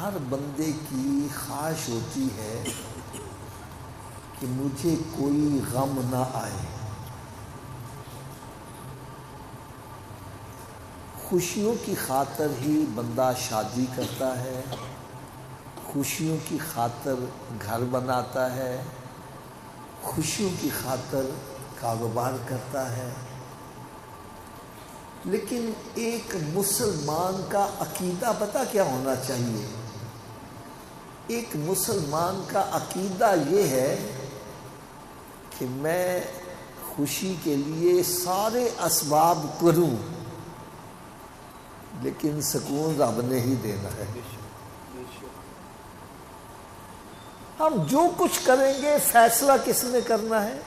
ہر بندے کی خواہش ہوتی ہے کہ مجھے کوئی غم نہ آئے. خوشیوں کی خاطر ہی بندہ شادی کرتا ہے، خوشیوں کی خاطر گھر بناتا ہے، خوشیوں کی خاطر کاروبار کرتا ہے. لیکن ایک مسلمان کا عقیدہ پتہ کیا ہونا چاہیے؟ ایک مسلمان کا عقیدہ یہ ہے کہ میں خوشی کے لیے سارے اسباب کروں، لیکن سکون رب نے ہی دینا ہے. ہم جو کچھ کریں گے فیصلہ کس نے کرنا ہے؟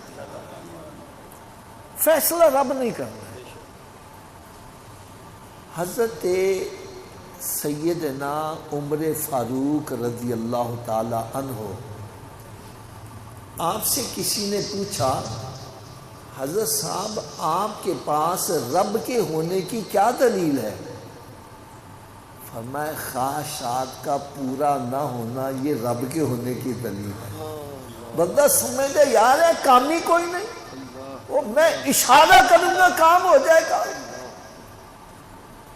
فیصلہ رب نہیں کرنا ہے. حضرت سیدنا عمر فاروق رضی اللہ تعالی عنہ، آپ سے کسی نے پوچھا حضرت صاحب آپ کے پاس رب کے ہونے کی کیا دلیل ہے؟ فرمایا خواہشات کا پورا نہ ہونا یہ رب کے ہونے کی دلیل ہے. بندہ سمجھے یار ہے کام ہی کوئی نہیں، وہ میں اشارہ کروں گا کام ہو جائے گا،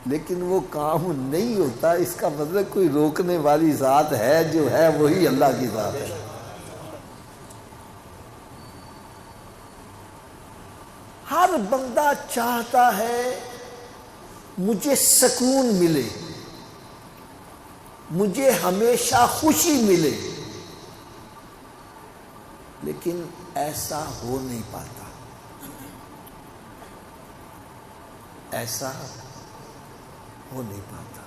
لیکن وہ کام نہیں ہوتا. اس کا مطلب کوئی روکنے والی ذات ہے، جو ہے وہی اللہ کی ذات ہے. ہر بندہ چاہتا ہے مجھے سکون ملے، مجھے ہمیشہ خوشی ملے، لیکن ایسا ہو نہیں پاتا. ایسا ہو نہیں پاتا.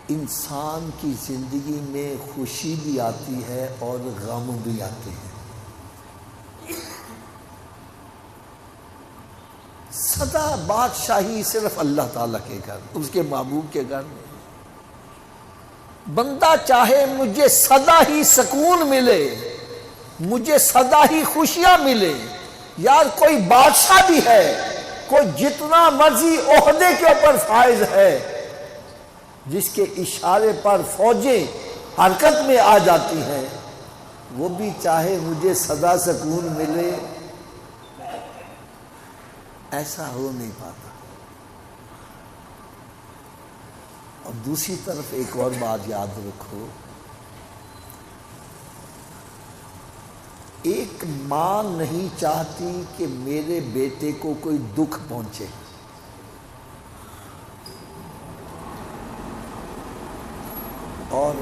انسان کی زندگی میں خوشی بھی آتی ہے اور غم بھی آتے ہیں. سدا بادشاہی صرف اللہ تعالیٰ کے گھر، اس کے محبوب کے گھر میں. بندہ چاہے مجھے سدا ہی سکون ملے، مجھے سدا ہی خوشیاں ملے. یار کوئی بادشاہ بھی ہے، کوئی جتنا مرضی عہدے کے اوپر فائز ہے، جس کے اشارے پر فوجیں حرکت میں آ جاتی ہیں، وہ بھی چاہے مجھے سدا سکون ملے، ایسا ہو نہیں پاتا. اور دوسری طرف ایک اور بات یاد رکھو، ایک ماں نہیں چاہتی کہ میرے بیٹے کو کوئی دکھ پہنچے. اور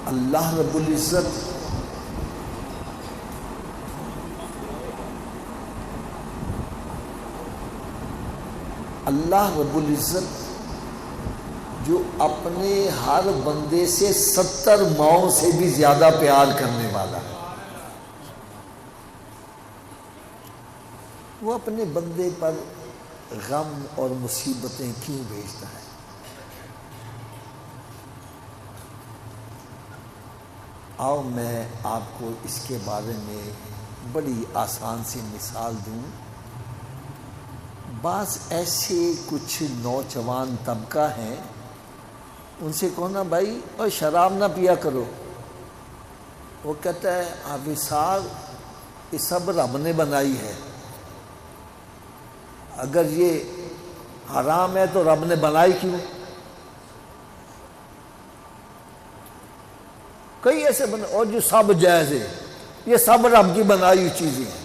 اللہ رب العزت جو اپنے ہر بندے سے 70 ماؤں سے بھی زیادہ پیار کرنے والا ہے، وہ اپنے بندے پر غم اور مصیبتیں کیوں بھیجتا ہے؟ آؤ میں آپ کو اس کے بارے میں بڑی آسان سی مثال دوں. بعض ایسے کچھ نوجوان طبقہ ہیں، ان سے کہو نا بھائی اور شراب نہ پیا کرو، وہ کہتا ہے حافظ صاحب یہ سب رب نے بنائی ہے، اگر یہ حرام ہے تو رب نے بنائی کیوں؟ کئی ایسے بنے اور جو سب جائز ہے، یہ سب رب کی بنائی ہوئی چیزیں ہیں.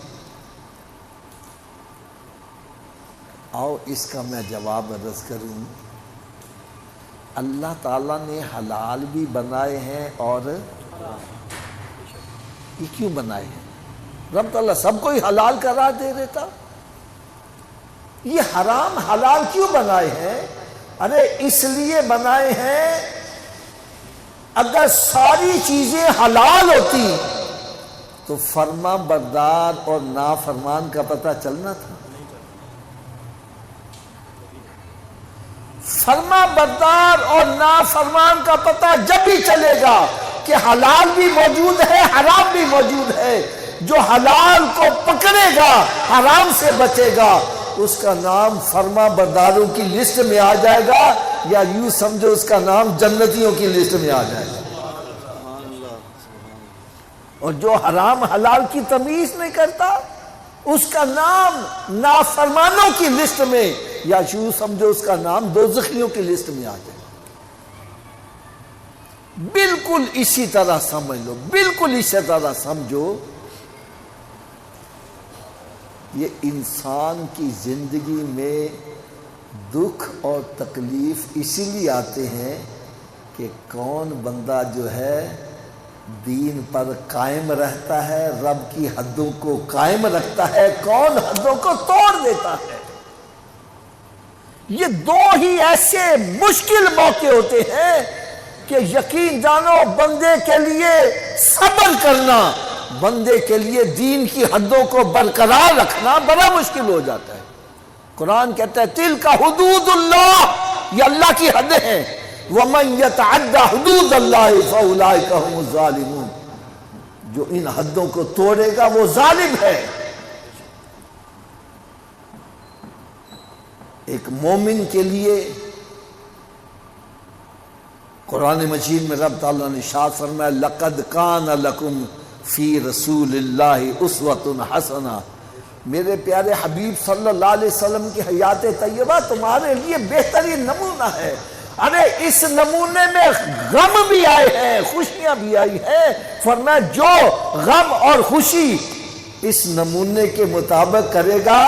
آؤ اس کا میں جواب عرض کروں. اللہ تعالیٰ نے حلال بھی بنائے ہیں اور یہ کیوں بنائے ہیں؟ رب تعالیٰ سب کو ہی حلال قرار دے دیتا. یہ حرام حلال کیوں بنائے ہیں؟ ارے اس لیے بنائے ہیں اگر ساری چیزیں حلال ہوتی تو فرما بردار اور نافرمان کا پتہ چلنا تھا. فرما بردار اور نافرمان کا پتہ جب بھی چلے گا کہ حلال بھی موجود ہے حرام بھی موجود ہے. جو حلال کو پکڑے گا حرام سے بچے گا، اس کا نام فرما برداروں کی لسٹ میں آ جائے گا، یا یوں سمجھو اس کا نام جنتیوں کی لسٹ میں آ جائے گا۔ اور جو حرام حلال کی تمیز نہیں کرتا اس کا نام نافرمانوں کی لسٹ میں، یا یوں سمجھو اس کا نام دوزخیوں کی لسٹ میں آ جائے گا۔ بالکل اسی طرح سمجھ لو، بالکل اسی طرح سمجھو، یہ انسان کی زندگی میں دکھ اور تکلیف اسی لیے آتے ہیں کہ کون بندہ جو ہے دین پر قائم رہتا ہے، رب کی حدوں کو قائم رکھتا ہے، کون حدوں کو توڑ دیتا ہے۔ یہ دو ہی ایسے مشکل موقع ہوتے ہیں کہ یقین جانو بندے کے لیے صبر کرنا، بندے کے لیے دین کی حدوں کو برقرار رکھنا بڑا مشکل ہو جاتا ہے۔ قرآن کہتا ہے تِلْکَ حُدُودُ اللَّهِ، یہ اللہ کی حدیں ہیں، وَمَنْ يَتَعَدَّ حُدُودَ اللَّهِ فَأُولَٰئِكَ هُمُ الظَّالِمُونَ، جو ان حدوں کو توڑے گا وہ ظالم ہے۔ ایک مومن کے لیے قرآن مجید میں رب تعالیٰ نے ارشاد فرمایا لَقَدْ كَانَ لَكُمْ فِي رَسُولِ اللَّهِ أُسْوَةٌ حَسَنَةٌ، میرے پیارے حبیب صلی اللہ علیہ وسلم کی حیات طیبہ تمہارے لیے بہترین نمونہ ہے۔ ارے اس نمونے میں غم بھی آئے ہیں، خوشیاں بھی آئی ہیں، فرمایا جو غم اور خوشی اس نمونے کے مطابق کرے گا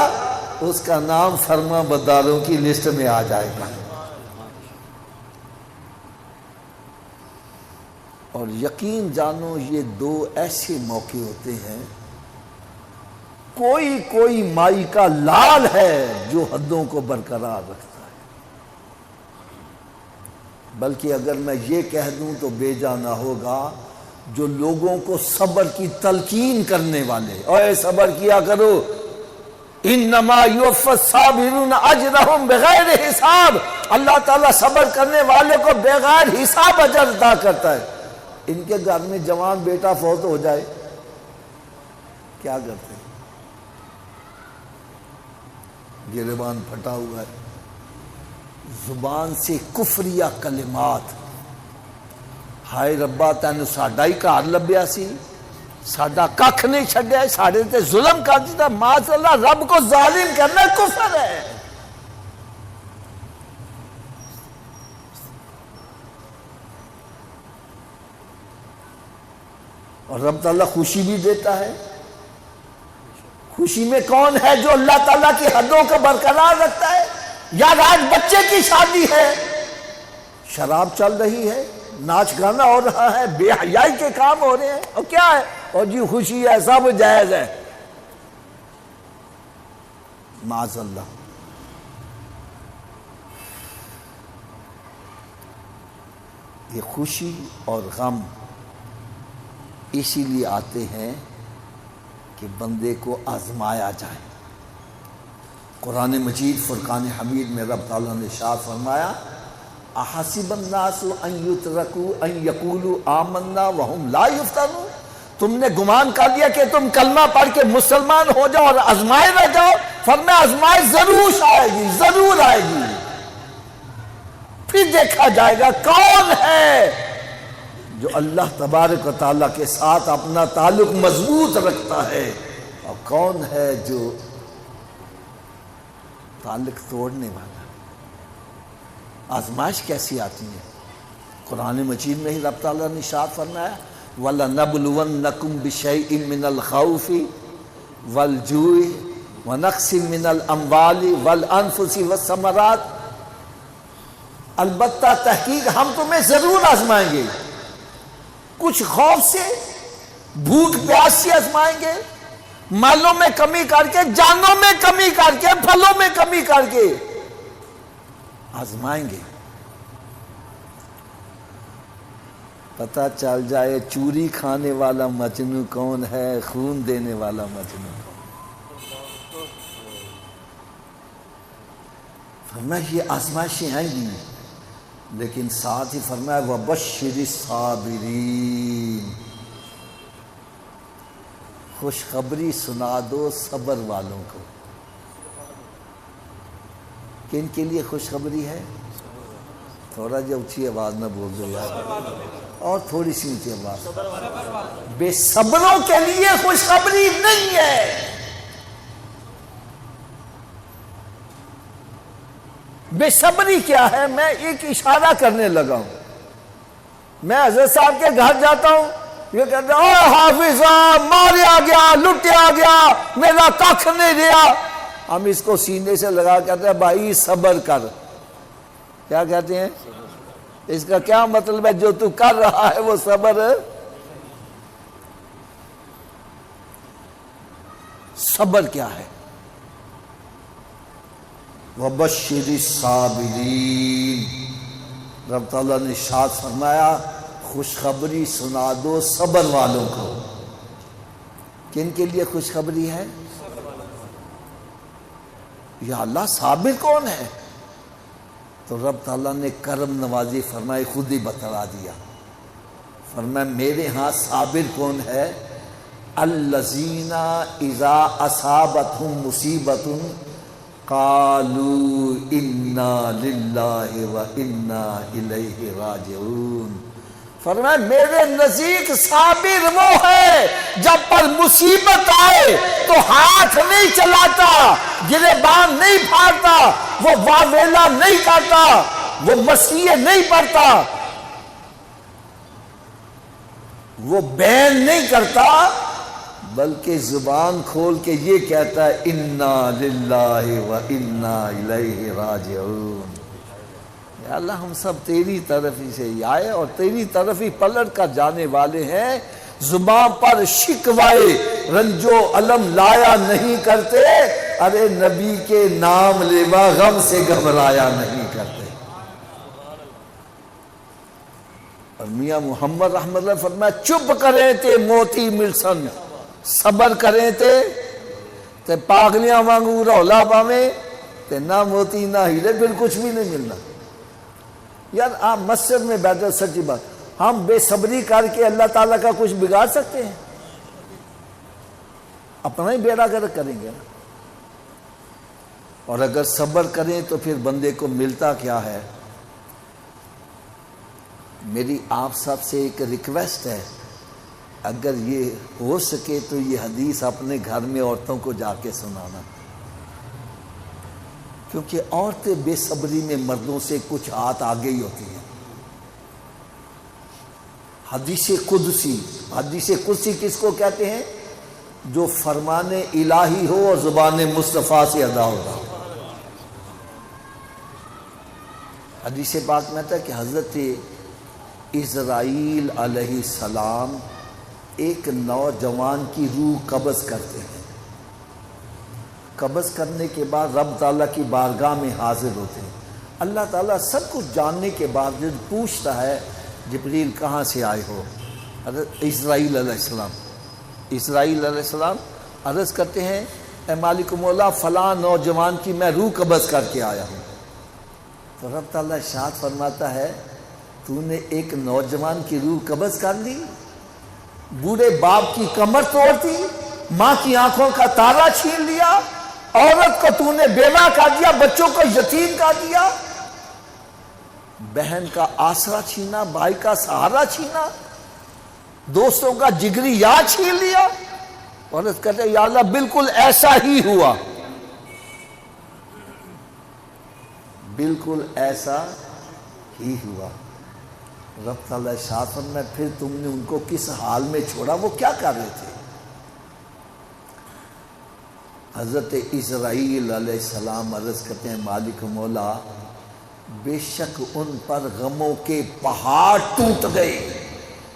اس کا نام فرما برداروں کی لسٹ میں آ جائے گا۔ اور یقین جانو یہ دو ایسے موقع ہوتے ہیں، کوئی مائی کا لال ہے جو حدوں کو برقرار رکھتا ہے، بلکہ اگر میں یہ کہہ دوں تو بے جا نہ ہوگا، جو لوگوں کو صبر کی تلقین کرنے والے، اوے صبر کیا کرو، انما یوفی الصابرون اجرہم بغیر حساب، اللہ تعالیٰ صبر کرنے والے کو بغیر حساب اجر عطا کرتا ہے۔ ان کے گھر میں جوان بیٹا فوت ہو جائے کیا کرتے ہیں؟ گریبان پھٹا ہوا ہے، زبان سے کفریہ کلمات، ہائے ربا تینو ساڈا ہی گھر لبیا سی، ساڈا ککھ نہیں چھڈیا، ساڈے تے ظلم کر دیتا، معاذ اللہ، رب کو ظالم کرنا کفر ہے۔ اور رب تعالیٰ خوشی بھی دیتا ہے۔ خوشی میں کون ہے جو اللہ تعالیٰ کی حدوں کو برقرار رکھتا ہے؟ یار آج بچے کی شادی ہے، شراب چل رہی ہے، ناچ گانا ہو رہا ہے، بے حیائی کے کام ہو رہے ہیں، اور کیا ہے؟ اور جی خوشی ہے، سب جائز ہے، معاذ اللہ۔ یہ خوشی اور غم اسی لیے آتے ہیں کہ بندے کو آزمایا جائے۔ قرآن مجید فرقان حمید میں رب تعالیٰ نے ارشاد فرمایا احسب الناس ان یترکوا ان یقولوا آمنا وهم لا یفتنون، تم نے گمان کر لیا کہ تم کلمہ پڑھ کے مسلمان ہو جاؤ اور آزمائے نہ جاؤ؟ فرمایا آزمائش ضرور آئے گی، ضرور آئے گی، پھر دیکھا جائے گا کون ہے جو اللہ تبارک و تعالیٰ کے ساتھ اپنا تعلق مضبوط رکھتا ہے، اور کون ہے جو تعلق توڑنے والا۔ آزمائش کیسی آتی ہے؟ قرآن مجید میں ہی رب تعالیٰ نے ارشاد فرمایا وَلَنَبْلُوَنَّكُمْ بِشَيْءٍ مِّنَ الْخَوْفِ وَالْجُوعِ وَنَقْصٍ مِّنَ الْأَمْوَالِ وَالْأَنفُسِ وَالثَّمَرَاتِ، البتہ تحقیق ہم تمہیں ضرور آزمائیں گے، کچھ خوف سے، بھوک پیاس سے آزمائیں گے، مالوں میں کمی کر کے، جانوں میں کمی کر کے، پھلوں میں کمی کر کے آزمائیں گے۔ پتہ چل جائے چوری کھانے والا مجنو کون ہے، خون دینے والا مجنو کون۔ فرمایا یہ آزمائشیں آئیں گی، لیکن ساتھ ہی فرمایا وَبَشِّرِ الصَّابِرِينَ، خوشخبری سنا دو صبر والوں کو۔ کن کے لیے خوشخبری ہے؟ تھوڑا جا اونچی آواز نہ بول دو یار، اور تھوڑی سی اونچی آواز۔ بے صبروں کے لیے خوشخبری نہیں ہے۔ بے صبری کیا ہے؟ میں ایک اشارہ کرنے لگا ہوں۔ میں حضرت صاحب کے گھر جاتا ہوں، یہ کہتے ہیں اوہ حافظہ ماریا گیا، لٹیا گیا، میرا کخ نہیں رہا۔ ہم اس کو سینے سے لگا کہتے ہیں بھائی صبر کر۔ کیا کہتے ہیں؟ اس کا کیا مطلب ہے؟ جو تو کر رہا ہے وہ صبر۔ صبر کیا ہے؟ وَبَشِّرِ الصَّابِرِينَ، رب تعالیٰ نے ارشاد فرمایا خوشخبری سنا دو صبر والوں کو۔ کن کے لیے خوشخبری ہے؟ یا اللہ صابر کون ہے؟ تو رب تعالیٰ نے کرم نوازی فرمائی، خود ہی بتلا دیا۔ فرمایا میرے ہاں صابر کون ہے؟ الذین اذا اصابتہم مصیبۃ قالوا انا للہ و انا الیہ راجعون۔ فرمایا میرے نزدیک صابر وہ ہے جب پر مصیبت آئے تو ہاتھ نہیں چلاتا، گریبان نہیں پھاڑتا، وہ واویلا نہیں کرتا، وہ مسیح نہیں پڑھتا، وہ بین نہیں کرتا، بلکہ زبان کھول کے یہ کہتا ہے انا للہ و انا الیہ راجعون۔ یا اللہ ہم سب تیری طرف ہی سے ہی آئے اور تیری طرف ہی پلٹ کر جانے والے ہیں۔ زبان پر شکوائے رنج و علم لایا نہیں کرتے، ارے نبی کے نام لیوا غم سے گھبرایا نہیں کرتے۔ اور میاں محمد رحمۃ اللہ فرمایا چپ کریں تے موتی ملسن، صبر کریں تے پاگلیاں وانگو رولا پاویں تے نہ موتی نہ ہیرے، پھر کچھ بھی نہیں ملنا۔ یار آپ مسجد میں بیٹھے، سچی بات، ہم بے صبری کر کے اللہ تعالیٰ کا کچھ بگاڑ سکتے ہیں؟ اپنا ہی بیڑا گرک کریں گے۔ اور اگر صبر کریں تو پھر بندے کو ملتا کیا ہے؟ میری آپ سب سے ایک ریکویسٹ ہے، اگر یہ ہو سکے تو یہ حدیث اپنے گھر میں عورتوں کو جا کے سنانا، کیونکہ عورتیں بے صبری میں مردوں سے کچھ ہاتھ آگے ہی ہوتی ہیں۔ حدیث قدسی، حدیث قدسی کس کو کہتے ہیں؟ جو فرمان الہی ہو اور زبان مصطفیٰ سے ادا ہوگا۔ حدیث پاک میں آتا ہے کہ حضرت اسرائیل علیہ السلام ایک نوجوان کی روح قبض کرتے ہیں۔ قبض کرنے کے بعد رب تعالیٰ کی بارگاہ میں حاضر ہوتے ہیں۔ اللہ تعالیٰ سب کچھ جاننے کے بعد پوچھتا ہے جبریل کہاں سے آئے ہو؟ حضرت اسرائیل علیہ السلام، اسرائیل علیہ السلام عرض کرتے ہیں اے مالک مولا فلاں نوجوان کی میں روح قبض کر کے آیا ہوں۔ تو رب تعالیٰ ارشاد فرماتا ہے تو نے ایک نوجوان کی روح قبض کر لی، بوڑھے باپ کی کمر توڑ دی، ماں کی آنکھوں کا تارا چھین لیا، عورت کو تو نے بیوہ کر دیا، بچوں کو یتیم کر دیا، بہن کا آسرا چھینا، بھائی کا سہارا چھینا، دوستوں کا جگری یاد چھین لیا۔ عورت کہتے یا اللہ بالکل ایسا ہی ہوا، بالکل ایسا ہی ہوا۔ رب تعالیٰ شاطن میں پھر تم نے ان کو کس حال میں چھوڑا، وہ کیا کر رہے تھے؟ حضرت اسرائیل علیہ السلام عرض کرتے ہیں مالک مولا بے شک ان پر غموں کے پہاڑ ٹوٹ گئے،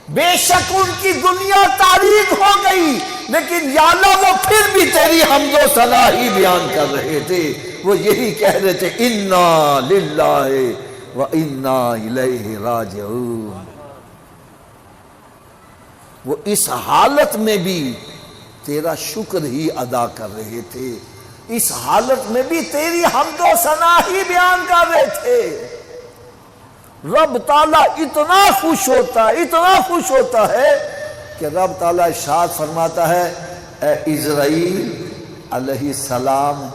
بے شک ان کی دنیا تاریک ہو گئی، لیکن یا اللہ وہ پھر بھی تیری حمد و ثنا ہی بیان کر رہے تھے۔ وہ یہی کہہ رہے تھے انا للہ و انا الیہ راجعون۔ وہ اس حالت میں بھی تیرا شکر ہی ادا کر رہے تھے، اس حالت میں بھی تیری حمد و ثنا ہی بیان کر رہے تھے۔ رب تعالیٰ اتنا خوش ہوتا ہے، اتنا خوش ہوتا ہے کہ رب تعالیٰ ارشاد فرماتا ہے اے اسرائیل علیہ السلام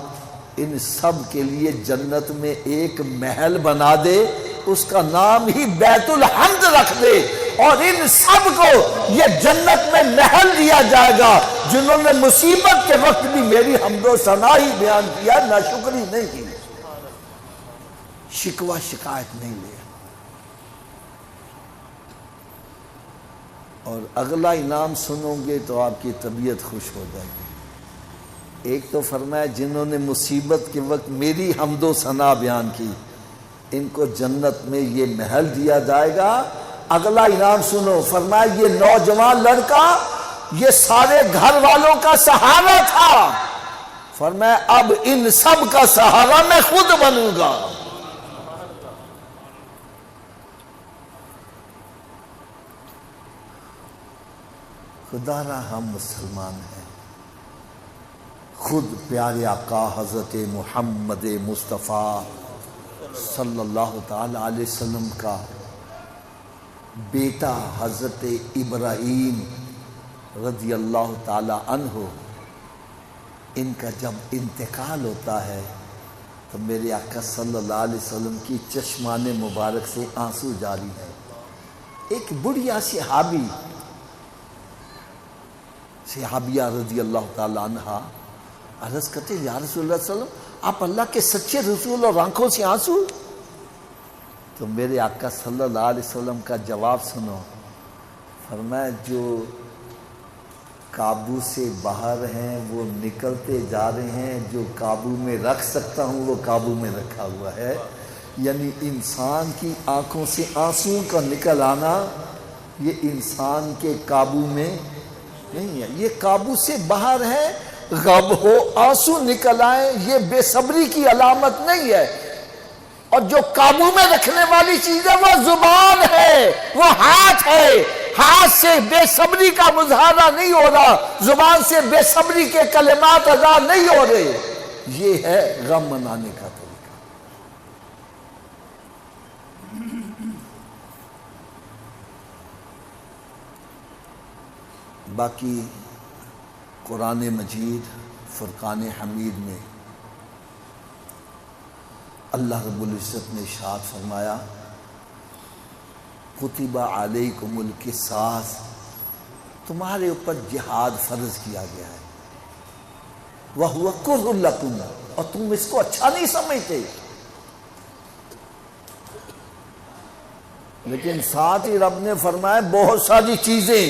ان سب کے لیے جنت میں ایک محل بنا دے، اس کا نام ہی بیت الحمد رکھ دے، اور ان سب کو یہ جنت میں محل دیا جائے گا جنہوں نے مصیبت کے وقت بھی میری حمد و ثنا ہی بیان کیا، ناشکری نہیں کی، شکوہ شکایت نہیں لیا۔ اور اگلا انعام سنو گے تو آپ کی طبیعت خوش ہو جائے گی۔ ایک تو فرمایا جنہوں نے مصیبت کے وقت میری حمد و ثنا بیان کی، ان کو جنت میں یہ محل دیا جائے گا۔ اگلا انعام سنو، فرمایا یہ نوجوان لڑکا یہ سارے گھر والوں کا سہارا تھا، فرمایا اب ان سب کا سہارا میں خود بنوں گا۔ خدا را ہم مسلمان ہیں، خود پیارے آقا حضرت محمد مصطفیٰ صلی اللہ تعالی علیہ وسلم کا بیٹا حضرت ابراہیم رضی اللہ تعالی عنہ، ان کا جب انتقال ہوتا ہے تو میرے آقا صلی اللہ علیہ وسلم کی چشمان مبارک سے آنسو جاری ہے۔ ایک بڑھیا صحابیہ رضی اللہ تعالی عنہ عرض کرتے یا رسول اللہ صلی اللہ علیہ وسلم، آپ اللہ کے سچے رسول اور آنکھوں سے آنسو؟ تو میرے آقا صلی اللہ علیہ وسلم کا جواب سنو، فرمایا جو قابو سے باہر ہیں وہ نکلتے جا رہے ہیں، جو قابو میں رکھ سکتا ہوں وہ قابو میں رکھا ہوا ہے۔ یعنی انسان کی آنکھوں سے آنسو کا نکل آنا یہ انسان کے قابو میں نہیں ہے، یہ قابو سے باہر ہے۔ غم ہو آنسو نکل آئے یہ بے صبری کی علامت نہیں ہے، اور جو قابو میں رکھنے والی چیز ہے وہ زبان ہے، وہ ہاتھ ہے، ہاتھ سے بے صبری کا مظاہرہ نہیں ہو رہا، زبان سے بے صبری کے کلمات ادا نہیں ہو رہے، یہ ہے غم منانے کا طریقہ۔ باقی قرآن مجید فرقان حمید میں اللہ رب العزت نے ارشاد فرمایا کتب علیکم القصاص، تمہارے اوپر جہاد فرض کیا گیا ہے، وَهُوَ كُرْهٌ لَكُمْ، اور تم اس کو اچھا نہیں سمجھتے، لیکن ساتھ ہی رب نے فرمایا بہت ساری چیزیں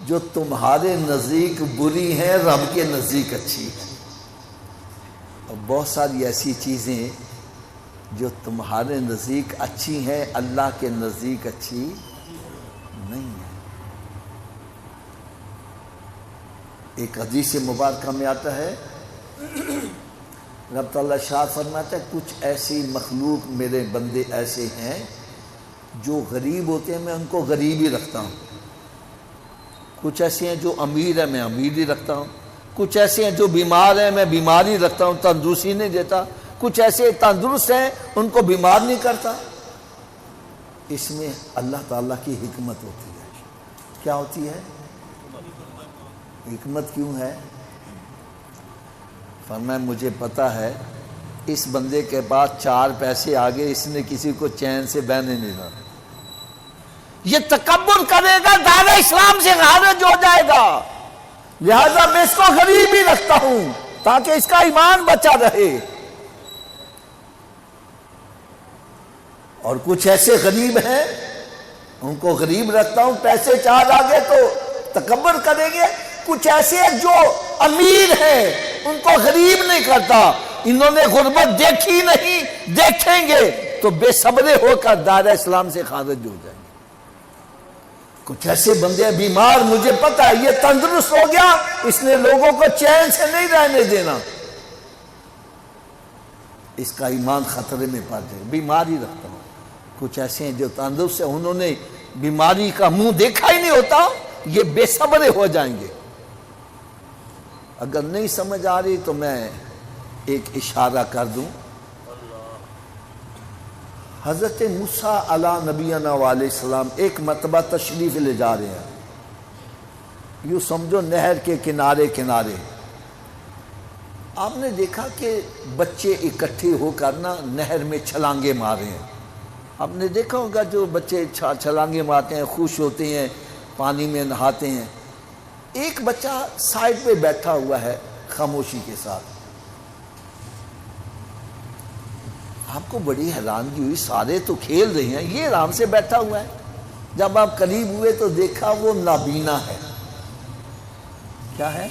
جو تمہارے نزدیک بری ہیں رب کے نزدیک اچھی ہیں، اور بہت ساری ایسی چیزیں جو تمہارے نزدیک اچھی ہیں اللہ کے نزدیک اچھی نہیں ہیں۔ ایک حدیث مبارکہ میں آتا ہے رب تعالیٰ شاہ فرماتا ہے کچھ ایسی مخلوق میرے بندے ایسے ہیں جو غریب ہوتے ہیں میں ان کو غریب ہی رکھتا ہوں، کچھ ایسے ہیں جو امیر ہیں میں امیر ہی رکھتا ہوں، کچھ ایسے ہیں جو بیمار ہیں میں بیمار ہی رکھتا ہوں، تندرستی نہیں دیتا، کچھ ایسے تندرست ہیں ان کو بیمار نہیں کرتا۔ اس میں اللہ تعالیٰ کی حکمت ہوتی ہے۔ کیا ہوتی ہے؟ حکمت کیوں ہے؟ فرمایا مجھے پتا ہے اس بندے کے پاس 4 پیسے آگے اس نے کسی کو چین سے بہنے نہیں دیا، یہ تکبر کرے گا دار اسلام سے خارج ہو جائے گا، لہذا میں اس کو غریب ہی رکھتا ہوں تاکہ اس کا ایمان بچا رہے۔ اور کچھ ایسے غریب ہیں ان کو غریب رکھتا ہوں، پیسے 4 آگے تو تکبر کریں گے، کچھ ایسے جو امیر ہیں ان کو غریب نہیں کرتا، انہوں نے غربت دیکھی نہیں، دیکھیں گے تو بے صبرے ہو کر دائرہ اسلام سے خارج ہو جائیں گے۔ کچھ ایسے بندے بیمار مجھے پتا ہے یہ تندرست ہو گیا اس نے لوگوں کو چین سے نہیں رہنے دینا، اس کا ایمان خطرے میں پڑ جائے، بیمار ہی رکھتا ہوں۔ کچھ ایسے ہیں جو تندرست ہیں انہوں نے بیماری کا منہ دیکھا ہی نہیں ہوتا، یہ بے صبرے ہو جائیں گے۔ اگر نہیں سمجھ آ رہی تو میں ایک اشارہ کر دوں، حضرت موسیٰ علیہ نبینا علیہ السلام ایک مرتبہ تشریف لے جا رہے ہیں، یوں سمجھو نہر کے کنارے کنارے، آپ نے دیکھا کہ بچے اکٹھے ہو کر نا نہر میں چھلانگے مارے ہیں. آپ نے دیکھا ہوگا جو بچے چھلانگے مارتے ہیں، خوش ہوتے ہیں، پانی میں نہاتے ہیں. ایک بچہ سائڈ پہ بیٹھا ہوا ہے خاموشی کے ساتھ. آپ کو بڑی حیرانگی ہوئی، سارے تو کھیل رہے ہیں، یہ آرام سے بیٹھا ہوا ہے. جب آپ قریب ہوئے تو دیکھا وہ نابینا ہے. کیا ہے؟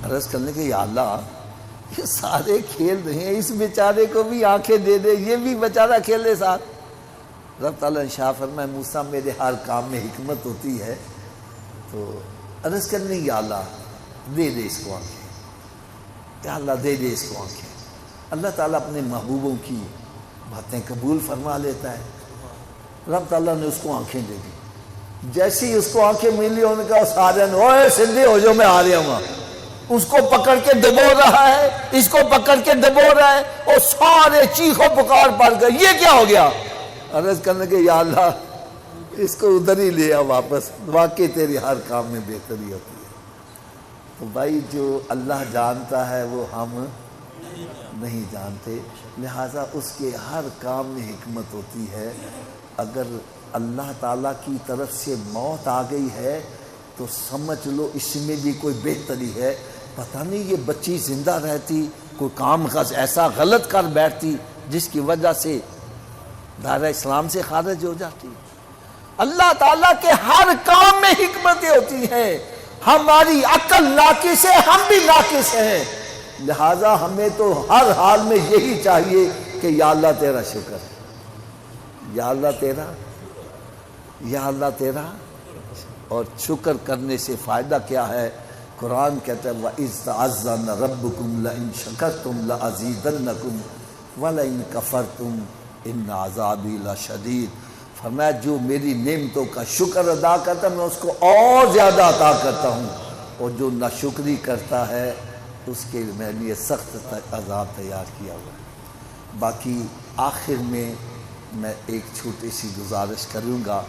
عرض کرنے کے یا اللہ یہ سارے کھیل رہے ہیں، اس بیچارے کو بھی آنکھیں دے دے، یہ بھی بیچارہ کھیلے ساتھ. رب تعالیٰ نے شاہ فرمایا موسیٰ میرے ہر کام میں حکمت ہوتی ہے. تو عرض کرنے یا اللہ دے دے اس کو آنکھیں، یا اللہ دے دے اس کو آنکھیں. اللہ تعالیٰ اپنے محبوبوں کی باتیں قبول فرما لیتا ہے. رب تعالیٰ نے اس کو آنکھیں دے دی. جیسے ہی اس کو آنکھیں ملی انہوں نے کہا سارے نے اوے سندھی ہو جو میں آ رہا ہوں. اس کو پکڑ کے دبو رہا ہے، اس کو پکڑ کے دبو رہا ہے، اور سارے چیخو پکار پڑ گئے یہ کیا ہو گیا. عرض کرنے کے یا اللہ اس کو ادھر ہی لے آ واپس، واقعی تیری ہر کام میں بہتری ہوتی ہے. تو بھائی جو اللہ جانتا ہے وہ ہم نہیں جانتے، لہٰذا اس کے ہر کام میں حکمت ہوتی ہے. اگر اللہ تعالیٰ کی طرف سے موت آ گئی ہے تو سمجھ لو اس میں بھی کوئی بہتری ہے. پتہ نہیں یہ بچی زندہ رہتی کوئی کام ایسا غلط کر بیٹھتی جس کی وجہ سے دائرہ اسلام سے خارج ہو جاتی. اللہ تعالیٰ کے ہر کام میں حکمتیں ہوتی ہیں. ہماری عقل ناقص ہے، ہم بھی ناقص ہیں، لہٰذا ہمیں تو ہر حال میں یہی چاہیے کہ یا اللہ تیرا شکر، یا اللہ تیرا، یا اللہ تیرا. اور شکر کرنے سے فائدہ کیا ہے؟ قرآن کہتا ہے وَإِذْ تَعَذَّنَ رَبُّكُمْ لَئِن شَكَرْتُمْ لَأَزِيدَنَّكُمْ وَلَئِن كَفَرْتُمْ إِنَّ عَذَابِي لَشَدِيدٌ. فرمایا جو میری نعمتوں کا شکر ادا کرتا میں اس کو اور زیادہ عطا کرتا ہوں، اور جو ناشکری کرتا ہے اس کے میں لیے سخت عذاب تیار کیا ہوا ہے. باقی آخر میں ایک چھوٹی سی گزارش کروں گا،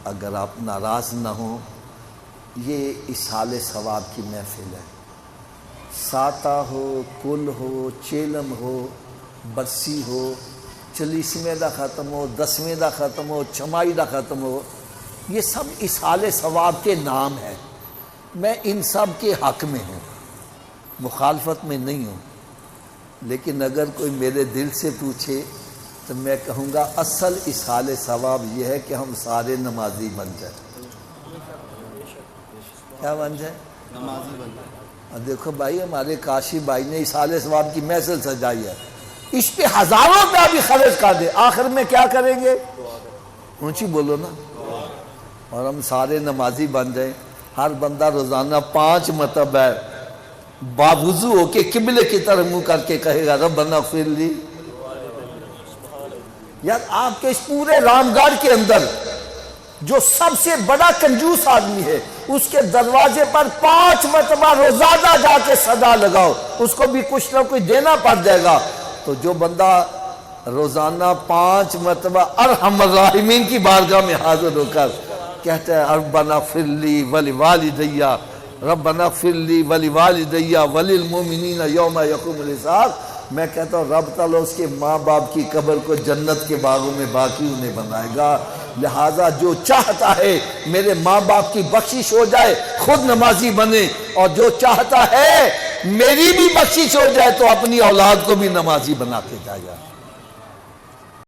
اگر آپ ناراض نہ ہوں. یہ اصحال ثواب کی محفل ہے. ساتا ہو، کل ہو، چیلم ہو، برسی ہو، 40ویں دا ختم ہو، 10ویں دا ختم ہو، چھمائی دا ختم ہو، یہ سب اصحال ثواب کے نام ہیں. میں ان سب کے حق میں ہوں، مخالفت میں نہیں ہوں. لیکن اگر کوئی میرے دل سے پوچھے تو میں کہوں گا اصل اصحال ثواب یہ ہے کہ ہم سارے نمازی بن جائیں. کیا بن جائیں؟ نمازی بن جائیں. دیکھو بھائی ہمارے کاشی بھائی نے اصحال ثواب کی محفل سجائی ہے، اس پہ ہزاروں روپیہ بھی خرچ کر دے، آخر میں کیا کریں گے؟ اونچی بولو نا. اور ہم سارے نمازی بن جائیں. ہر بندہ روزانہ 5 مرتبہ باوضو ہو کے قبلے کی طرف منہ کر کے کہے گا ربنا اغفر لی. یار آپ کے اس پورے رام گڑھ کے اندر جو سب سے بڑا کنجوس آدمی ہے اس کے دروازے پر 5 مرتبہ روزانہ جا کے صدا لگاؤ، اس کو بھی کچھ نہ کچھ دینا پڑ جائے گا. تو جو بندہ روزانہ 5 مرتبہ ارحم الراحمین کی بارگاہ میں حاضر ہو کر کہتا ہے ربنا اغفر لی ولوالدی، ربنا اغفر لی ولوالدی وللمؤمنین یوم یقوم الحساب، میں کہتا ہوں رب تعالیٰ اس کے ماں باپ کی قبر کو جنت کے باغوں میں باقی انہیں بنائے گا. لہٰذا جو چاہتا ہے میرے ماں باپ کی بخشش ہو جائے خود نمازی بنے، اور جو چاہتا ہے میری بھی بخشش ہو جائے تو اپنی اولاد کو بھی نمازی بنا کے جائے گا.